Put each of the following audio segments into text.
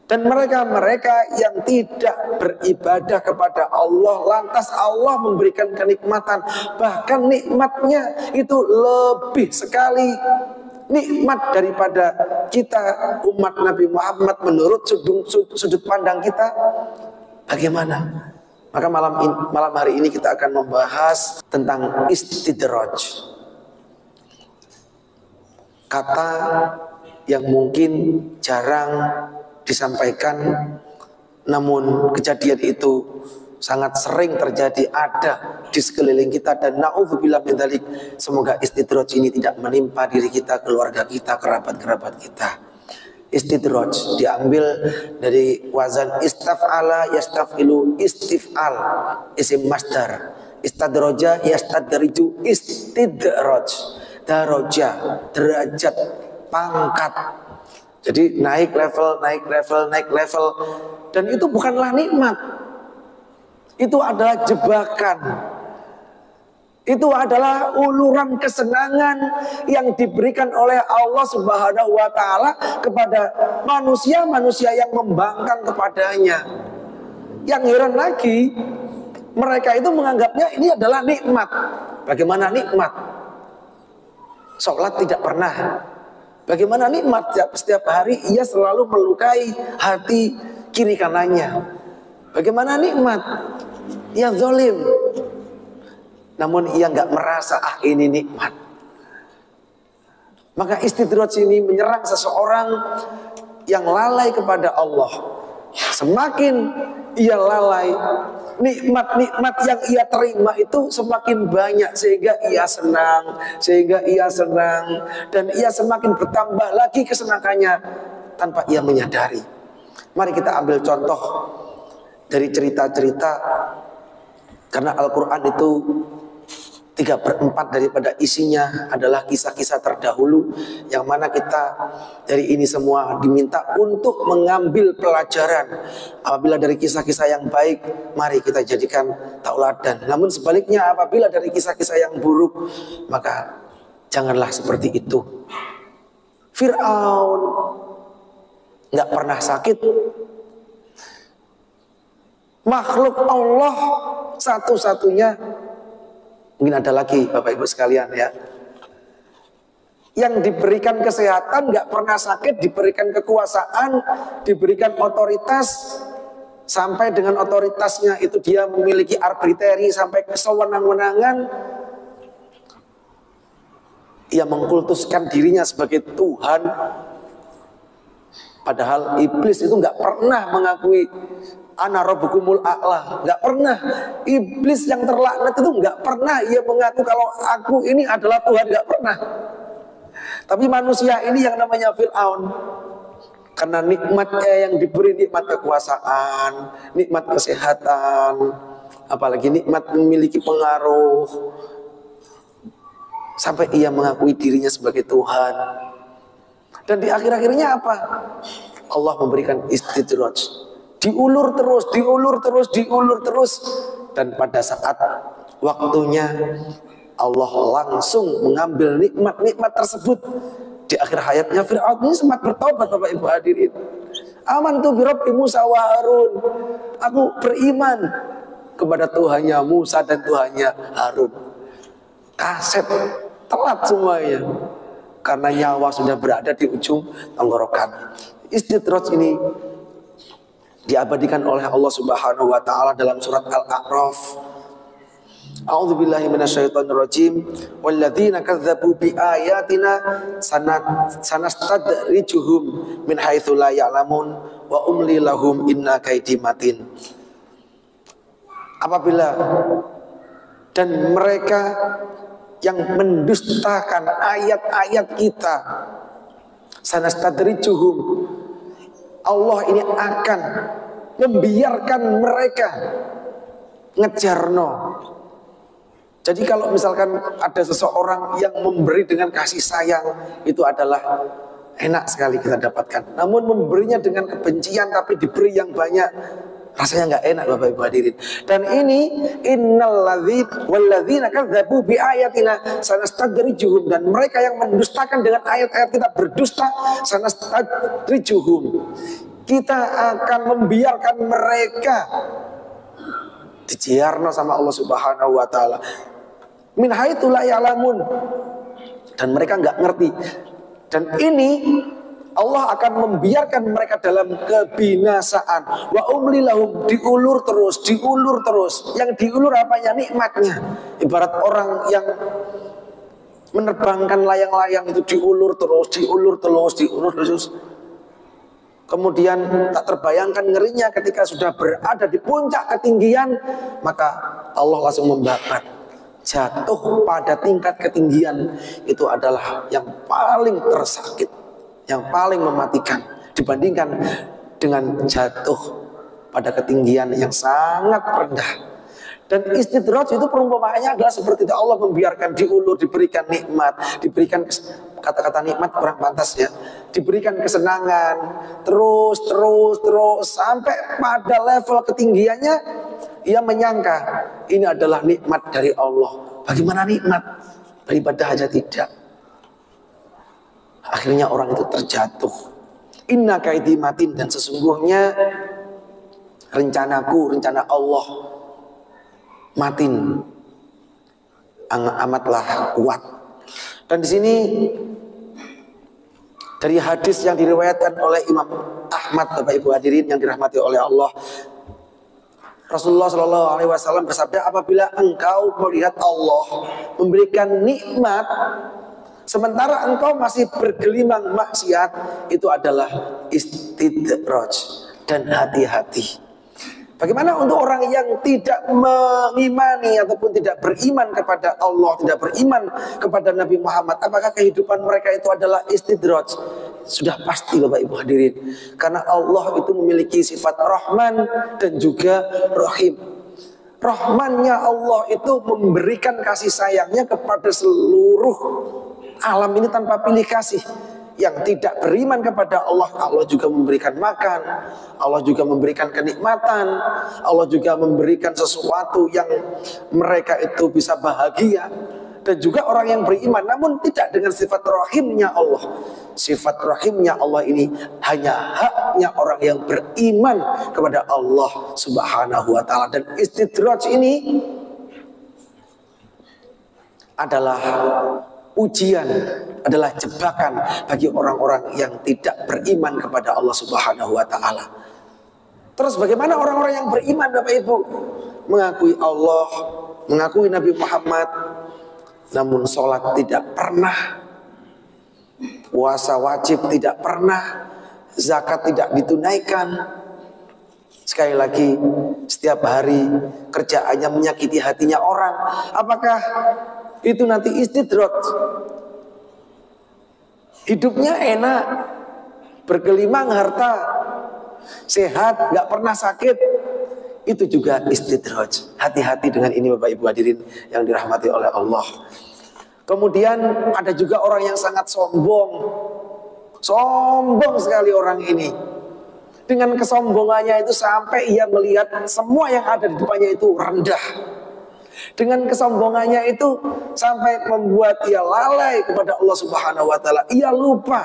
Dan mereka-mereka yang tidak beribadah kepada Allah, lantas Allah memberikan kenikmatan, bahkan nikmatnya itu lebih sekali nikmat daripada kita umat Nabi Muhammad menurut sudut pandang kita. Bagaimana? Maka malam hari ini kita akan membahas tentang istidraj. Kata yang mungkin jarang disampaikan, namun kejadian itu sangat sering terjadi, ada di sekeliling kita, dan na'udzubillah min dzalik. Semoga istidraj ini tidak menimpa diri kita, keluarga kita, kerabat-kerabat kita. Istidraj diambil dari wazan istaf'ala yastaf'ilu, istif'al isim masdar, istadraja yastadriju, istidraj, daraja derajat, pangkat. Jadi naik level, naik level, naik level. Dan itu bukanlah nikmat. Itu adalah jebakan. Itu adalah uluran kesenangan yang diberikan oleh Allah Subhanahu wa Ta'ala kepada manusia-manusia yang membangkang kepadanya. Yang heran lagi, mereka itu menganggapnya ini adalah nikmat. Bagaimana nikmat? Sholat tidak pernah. Bagaimana nikmat? Setiap hari ia selalu melukai hati kiri kanannya. Bagaimana nikmat? Ia zalim, namun ia nggak merasa ini nikmat. Maka istidraj ini menyerang seseorang yang lalai kepada Allah. Semakin ia lalai, nikmat-nikmat yang ia terima itu semakin banyak, sehingga ia senang, dan ia semakin bertambah lagi kesenangannya tanpa ia menyadari. Mari kita ambil contoh dari cerita-cerita, karena Al-Quran itu 3/4 daripada isinya adalah kisah-kisah terdahulu, yang mana kita dari ini semua diminta untuk mengambil pelajaran. Apabila dari kisah-kisah yang baik, mari kita jadikan tauladan. Namun sebaliknya, apabila dari kisah-kisah yang buruk, maka janganlah seperti itu. Fir'aun nggak pernah sakit. Makhluk Allah satu-satunya. Mungkin ada lagi Bapak Ibu sekalian ya, yang diberikan kesehatan, nggak pernah sakit, diberikan kekuasaan, diberikan otoritas, sampai dengan otoritasnya itu dia memiliki arbiteri sampai kesewenang-wenangan. Ia mengkultuskan dirinya sebagai Tuhan, padahal iblis itu nggak pernah mengakui ana rabbukumul a'la, nggak pernah. Iblis yang terlaknat itu nggak pernah ia mengaku kalau aku ini adalah Tuhan, nggak pernah. Tapi manusia ini yang namanya Fir'aun, karena nikmatnya yang diberi, nikmat kekuasaan, nikmat kesehatan, apalagi nikmat memiliki pengaruh, sampai ia mengakui dirinya sebagai Tuhan. Dan di akhir-akhirnya apa? Allah memberikan istidraj. Diulur terus, dan pada saat waktunya Allah langsung mengambil nikmat-nikmat tersebut. Di akhir hayatnya Fir'aun ini sempat bertobat, Bapak Ibu hadirin. Amantu bi Rabbi Musa wa Harun. Aku beriman kepada Tuhannya Musa dan Tuhannya Harun. Kaset telat semuanya, karena nyawa sudah berada di ujung tenggorokan. Istidraj ini diabadikan oleh Allah Subhanahu wa Ta'ala dalam surat Al-A'raf. A'udzubillahi minasyaitonirrajim. Walladzina kadzdzabu biayatina sanastadrijuhum min haitsu la ya'lamun wa umli lahum inna kaidi matin. Apabila dan mereka yang mendustakan ayat-ayat kita, sanastadrijuhum, Allah ini akan membiarkan mereka ngejarno. Jadi kalau misalkan ada seseorang yang memberi dengan kasih sayang, itu adalah enak sekali kita dapatkan. Namun memberinya dengan kebencian tapi diberi yang banyak, rasanya nggak enak Bapak Ibu hadirin. Dan ini walladzina kadzdzabu biayatina sanastadrijuhum, dan mereka yang mendustakan dengan ayat-ayat kita, berdusta, sanastadrijuhum, kita akan membiarkan mereka dijiarno sama Allah Subhanahu wa taala min haitsu la ya'lamun, dan mereka nggak ngerti. Dan ini Allah akan membiarkan mereka dalam kebinasaan. Wa umli lahum, diulur terus, diulur terus. Yang diulur apanya? Nikmatnya. Ibarat orang yang menerbangkan layang-layang itu diulur terus, diulur terus, diulur terus. Kemudian tak terbayangkan ngerinya ketika sudah berada di puncak ketinggian, maka Allah langsung membakar. Jatuh pada tingkat ketinggian itu adalah yang paling tersakit, yang paling mematikan dibandingkan dengan jatuh pada ketinggian yang sangat rendah. Dan istidraj itu perumpamaannya adalah seperti itu. Allah membiarkan diulur, diberikan nikmat, diberikan kata-kata nikmat kurang pantas ya, diberikan kesenangan terus sampai pada level ketinggiannya ia menyangka ini adalah nikmat dari Allah. Bagaimana nikmat? Beribadah aja tidak. Akhirnya orang itu terjatuh. Inna kaidi matin, dan sesungguhnya rencanaku, rencana Allah matin, amatlah kuat. Dan di sini dari hadis yang diriwayatkan oleh Imam Ahmad, Bapak Ibu hadirin yang dirahmati oleh Allah, Rasulullah Shallallahu Alaihi Wasallam bersabda, apabila engkau melihat Allah memberikan nikmat sementara engkau masih bergelimang maksiat, itu adalah istidraj, dan hati-hati. Bagaimana untuk orang yang tidak mengimani ataupun tidak beriman kepada Allah, tidak beriman kepada Nabi Muhammad? Apakah kehidupan mereka itu adalah istidraj? Sudah pasti Bapak Ibu hadirin, karena Allah itu memiliki sifat Rahman dan juga Rahim. Rahmannya Allah itu memberikan kasih sayangnya kepada seluruh alam ini tanpa pilih kasih. Yang tidak beriman kepada Allah, Allah juga memberikan makan, Allah juga memberikan kenikmatan, Allah juga memberikan sesuatu yang mereka itu bisa bahagia. Dan juga orang yang beriman namun tidak dengan sifat rahimnya Allah. Sifat rahimnya Allah ini hanya haknya orang yang beriman kepada Allah Subhanahu wa ta'ala. Dan istidraj ini adalah ujian, adalah jebakan bagi orang-orang yang tidak beriman kepada Allah Subhanahu wa ta'ala. Terus bagaimana orang-orang yang beriman Bapak Ibu? Mengakui Allah, mengakui Nabi Muhammad, namun sholat tidak pernah, puasa wajib tidak pernah, zakat tidak ditunaikan. Sekali lagi, setiap hari kerjaannya menyakiti hatinya orang. Apakah itu nanti istidraj? Hidupnya enak, bergelimang harta, sehat, gak pernah sakit, itu juga istidraj. Hati-hati dengan ini Bapak Ibu hadirin yang dirahmati oleh Allah. Kemudian ada juga orang yang sangat sombong. Sombong sekali orang ini. Dengan kesombongannya itu sampai ia melihat semua yang ada di depannya itu rendah. Dengan kesombongannya itu sampai membuat ia lalai kepada Allah Subhanahu wa ta'ala. Ia lupa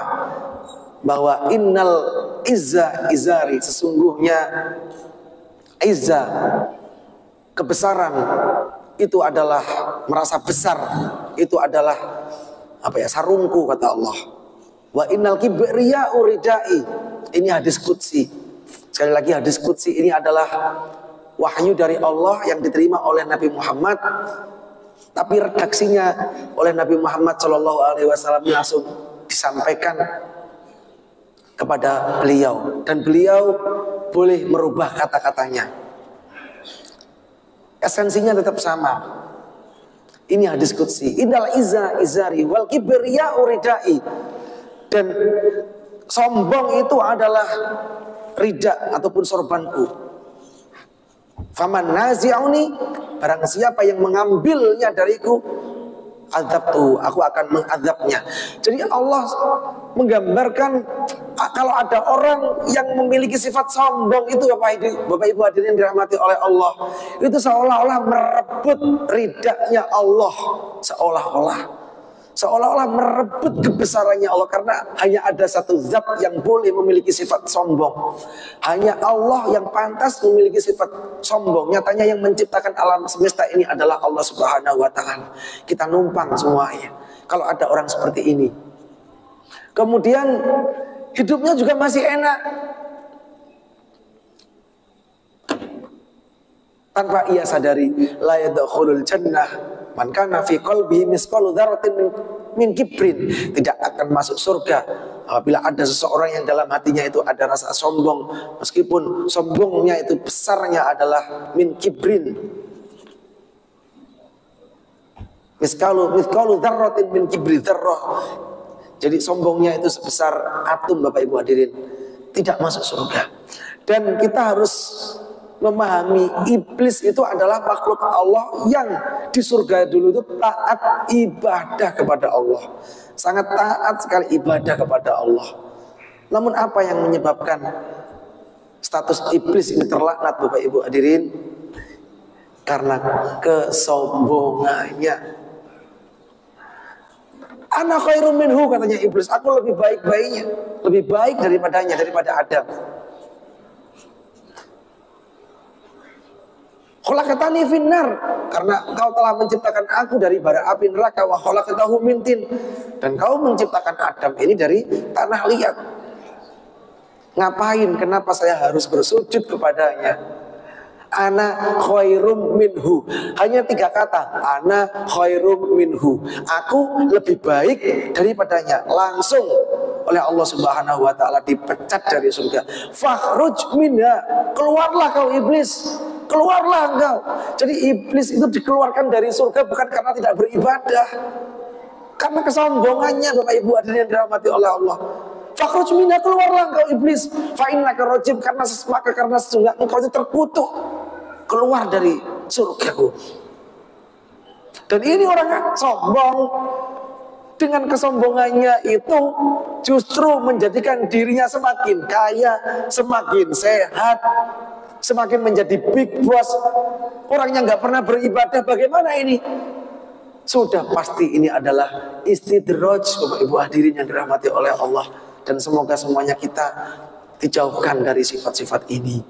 bahwa innal izza izari, sesungguhnya izza, kebesaran itu adalah merasa besar, itu adalah sarungku, kata Allah. Wa innal kibriya uridai, ini hadis qudsi. Sekali lagi hadis qudsi ini adalah wahyu dari Allah yang diterima oleh Nabi Muhammad, tapi redaksinya oleh Nabi Muhammad Shallallahu Alaihi Wasallam langsung disampaikan kepada beliau, dan beliau boleh merubah kata-katanya. Esensinya tetap sama. Ini hadis qudsi. Innal izza izari wal kibriya uridai. Dan sombong itu adalah rida ataupun sorbanku. Faman nazi'uni, barang siapa yang mengambilnya dariku, azabtu, aku akan mengadabnya. Jadi Allah menggambarkan kalau ada orang yang memiliki sifat sombong itu Bapak Ibu hadirin dirahmati oleh Allah, itu seolah-olah merebut ridanya Allah, seolah-olah. Seolah-olah merebut kebesarannya Allah, karena hanya ada satu zat yang boleh memiliki sifat sombong. Hanya Allah yang pantas memiliki sifat sombong. Nyatanya yang menciptakan alam semesta ini adalah Allah Subhanahu wa Ta'ala. Kita numpang semuanya. Kalau ada orang seperti ini, kemudian hidupnya juga masih enak, tanpa ia sadari, la yadkhulul jannah man kana fi qalbihi misqalu dzarratin min kibrin. Tidak akan masuk surga apabila ada seseorang yang dalam hatinya itu ada rasa sombong, meskipun sombongnya itu besarnya adalah min kibrin. Misqalu dzarratin min kibri dzarrah. Jadi sombongnya itu sebesar atom, Bapak Ibu hadirin, tidak masuk surga. Dan kita harus memahami iblis itu adalah makhluk Allah yang di surga dulu itu taat ibadah kepada Allah. Sangat taat sekali ibadah kepada Allah. Namun apa yang menyebabkan status iblis ini terlaknat, Bapak Ibu hadirin? Karena kesombongannya. Ana khairum minhu, katanya iblis, aku lebih baik-baiknya, lebih baik daripadanya, daripada Adam. Khalaqtani finnar, karena kau telah menciptakan aku dari bara api neraka, wa khalaqtahu min tin, dan kau menciptakan Adam ini dari tanah liat. Ngapain? Kenapa saya harus bersujud kepadanya? Ana khairum minhu. Hanya 3 kata, ana khairum minhu. Aku lebih baik daripadanya. Langsung oleh Allah Subhanahu wa Ta'ala dipecat dari surga. Fakhruj minha, keluarlah kau iblis, keluarlah engkau. Jadi iblis itu dikeluarkan dari surga bukan karena tidak beribadah, karena kesombongannya, Bapak Ibu hadirin yang dirahmati oleh Allah. Fakhruj minha, keluarlah engkau iblis. Fa innaka rajim, karena sesungguhnya engkau itu terkutuk, keluar dari surgaku. Dan ini orang sombong. Dengan kesombongannya itu justru menjadikan dirinya semakin kaya, semakin sehat, semakin menjadi big boss. Orangnya nggak pernah beribadah, bagaimana ini? Sudah pasti ini adalah istidraj, Bapak Ibu hadirin yang dirahmati oleh Allah. Dan semoga semuanya kita dijauhkan dari sifat-sifat ini.